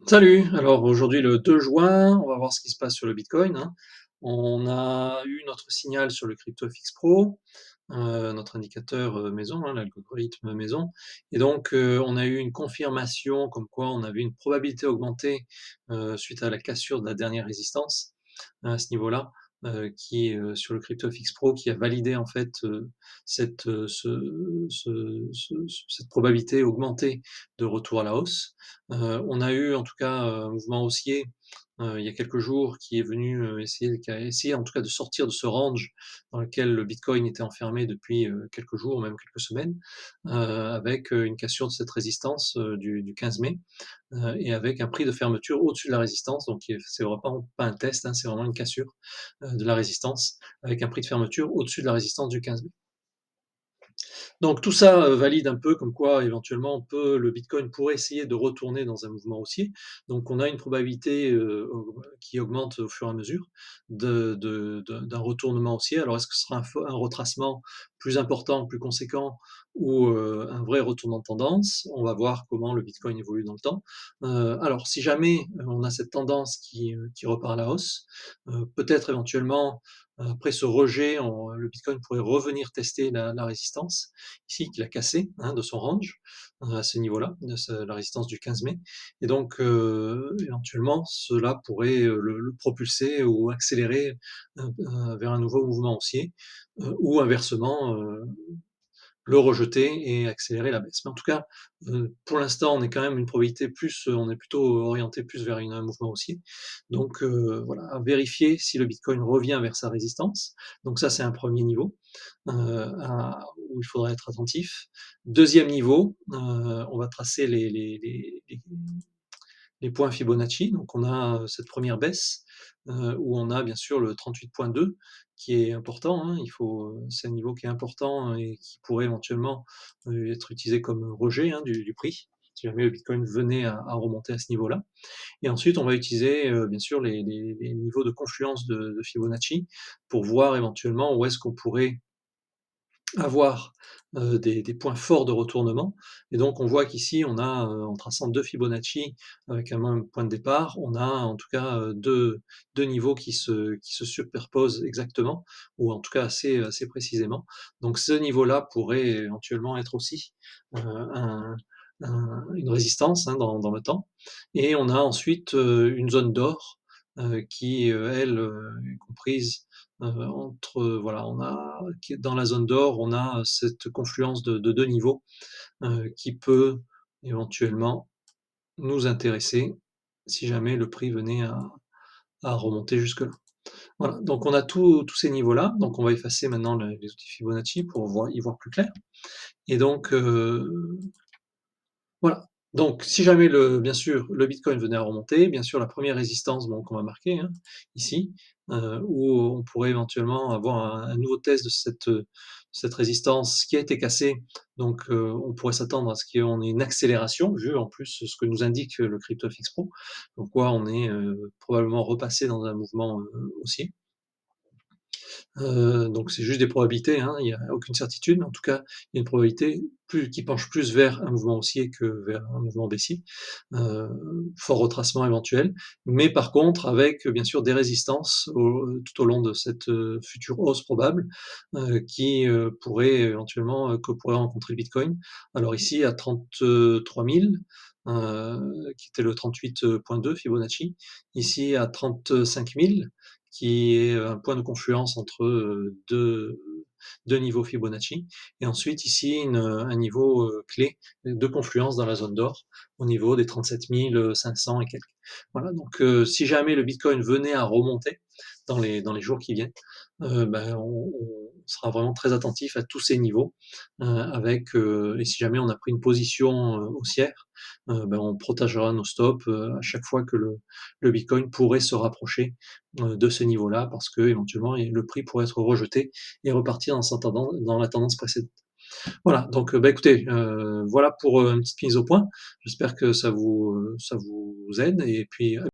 Salut! Alors aujourd'hui le 2 juin, on va voir ce qui se passe sur le Bitcoin, hein. On a eu notre signal sur le CryptoFix Pro, notre indicateur, maison, hein, l'algorithme maison et donc on a eu une confirmation comme quoi on avait une probabilité augmentée, suite à la cassure de la dernière résistance, à ce niveau-là, qui est, sur le CryptoFix Pro qui a validé en fait, cette, cette probabilité augmentée de retour à la hausse. On a eu en tout cas, un mouvement haussier, il y a quelques jours qui est venu, qui a essayé en tout cas de sortir de ce range dans lequel le Bitcoin était enfermé depuis, quelques jours, même quelques semaines, avec, une cassure de cette résistance, du 15 mai. Et avec un prix de fermeture au-dessus de la résistance, donc c'est vraiment pas un test, hein, c'est vraiment une cassure, de la résistance, avec un prix de fermeture au-dessus de la résistance du 15 mai. Donc tout ça, valide un peu comme quoi éventuellement le Bitcoin pourrait essayer de retourner dans un mouvement haussier. Donc on a une probabilité, qui augmente au fur et à mesure d'un retournement haussier. Alors est-ce que ce sera un retracement plus important, plus conséquent ou, un vrai retournement de tendance? On va voir comment le Bitcoin évolue dans le temps. Alors si jamais, on a cette tendance qui repart à la hausse, peut-être éventuellement, après ce rejet, le Bitcoin pourrait revenir tester la résistance ici qu'il a cassé, hein, de son range, à ce niveau-là, la résistance du 15 mai et donc éventuellement cela pourrait, le propulser ou accélérer, vers un nouveau mouvement haussier, ou inversement, le rejeter et accélérer la baisse. Mais en tout cas, pour l'instant, on est quand même une probabilité plus, on est plutôt orienté plus vers un mouvement haussier. Donc voilà, à vérifier si le Bitcoin revient vers sa résistance. Donc ça, c'est un premier niveau, où il faudra être attentif. Deuxième niveau, on va tracer les points Fibonacci. Donc on a cette première baisse, où on a bien sûr le 38,2 qui est important, hein. C'est un niveau qui est important et qui pourrait éventuellement, être utilisé comme rejet, hein, du prix, si jamais le Bitcoin venait à remonter à ce niveau-là. Et ensuite, on va utiliser, bien sûr les niveaux de confluence de Fibonacci pour voir éventuellement où est-ce qu'on pourrait avoir, des points forts de retournement et donc on voit qu'ici on a, en traçant 2 Fibonacci avec un même point de départ, on a en tout cas, 2 niveaux qui se superposent exactement ou en tout cas assez précisément. Donc ce niveau-là pourrait éventuellement être aussi, un une résistance, hein, dans le temps et on a ensuite, une zone d'or, qui, elle, est comprise entre, voilà, on a qui est dans la zone d'or, on a cette confluence de 2 niveaux, qui peut éventuellement nous intéresser si jamais le prix venait à remonter jusque-là. Voilà, donc on a tous ces niveaux-là, donc on va effacer maintenant les outils Fibonacci pour y voir plus clair et donc voilà. Donc si jamais bien sûr, le Bitcoin venait à remonter, bien sûr la première résistance, bon, qu'on va marquer, hein, ici, où on pourrait éventuellement avoir un nouveau test de cette résistance qui a été cassée. Donc on pourrait s'attendre à ce qu'on ait une accélération, vu en plus ce que nous indique le CryptoFix Pro, donc quoi on est, probablement repassé dans un mouvement, haussier. Donc c'est juste des probabilités, hein, il y a aucune certitude, mais en tout cas, il y a une probabilité qui penche plus vers un mouvement haussier que vers un mouvement baissier. Heu, Fort retracement éventuel, mais par contre avec, bien sûr des résistances tout au long de cette, future hausse probable, pourrait éventuellement, que pourrait rencontrer le Bitcoin. Alors ici à 33 000, qui était le 38,2 Fibonacci, ici à 35 000 qui est un point de confluence entre, 2 niveaux Fibonacci et ensuite ici un niveau, clé de confluence dans la zone d'or au niveau des 37 500 et quelques. Voilà donc si jamais le Bitcoin venait à remonter dans les jours qui viennent, ben, on sera vraiment très attentif à tous ces niveaux, et si jamais on a pris une position, haussière, ben, on protégera nos stops, à chaque fois que le Bitcoin pourrait se rapprocher, de ce niveau-là parce qu'éventuellement le prix pourrait être rejeté et repartir dans la tendance précédente. Voilà, donc bah, écoutez, voilà pour, une petite mise au point. J'espère que ça vous aide et puis